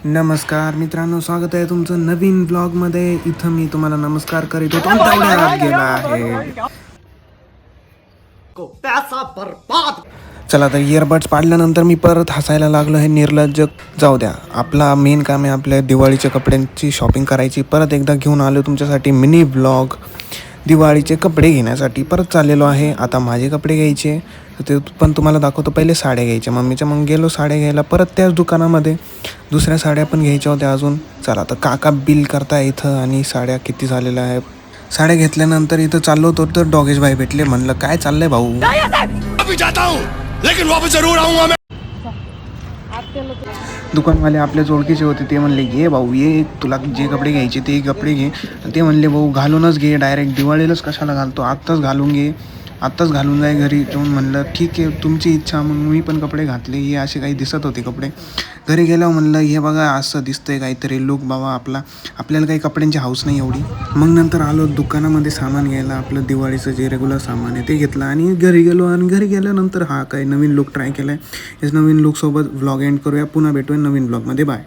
नमस्कार मित्रांनो, स्वागत आहे तुमचं नवीन ब्लॉगमध्ये. इथं मी तुम्हाला नमस्कार करीत होतो, तेवढ्यात गेला आहे. चला तर इयरबड्स पाडल्यानंतर मी परत हसायला लागलो. हे निर्लज्ज, जाऊ द्या. आपला मेन काम आहे आपल्या दिवाळीच्या कपड्यांची शॉपिंग करायची. परत एकदा घेऊन आलो तुमच्यासाठी मिनी ब्लॉग. दिवाळीचे कपडे घेण्यासाठी परत चाललेलो आहे. आता माझे कपडे घ्यायचे ते पण तुम्हाला दाखवतो. पहिले साड्या घ्यायच्या मम्मीच्या, मग गेलो साड्या घ्यायला परत त्याच दुकानामध्ये. दुसऱ्या साड्या पण घ्यायच्या होत्या अजून. चला तर काका बिल करताय इथं आणि साड्या किती झालेल्या आहे. साड्या घेतल्यानंतर इथं चाललो होतो तर डॉगेश भाई भेटले. म्हणलं काय चाललंय भाऊ. दुकानवाले आपल्या ओळखीचे होते. ते म्हणले घे भाऊ, ये तुला जे कपडे घ्यायचे ते कपडे घे. ते म्हणले भाऊ घालूनच घे, डायरेक्ट दिवाळीलाच कशाला घालतो, आत्ताच घालून घे, आत्ताच घालून जाय घरी. तो म्हणलं ठीक आहे तुमची इच्छा. मग मी पण कपडे घातले. हे असे काही दिसत होते कपडे. घरी गेल्यावर म्हणलं हे बघा असं दिसतंय काहीतरी लुक बाबा आपल्याला काही कपड्यांची हौस नाही एवढी. मग नंतर आलो दुकानामध्ये सामान घ्यायला. आपलं दिवाळीचं जे रेग्युलर सामान आहे ते घेतलं आणि घरी गेलो. आणि घरी गेल्यानंतर हा काही नवीन लुक ट्राय केला आहे. हेच नवीन लुकसोबत व्लॉग एंड करूया. पुन्हा भेटूया नवीन ब्लॉगमध्ये. बाय.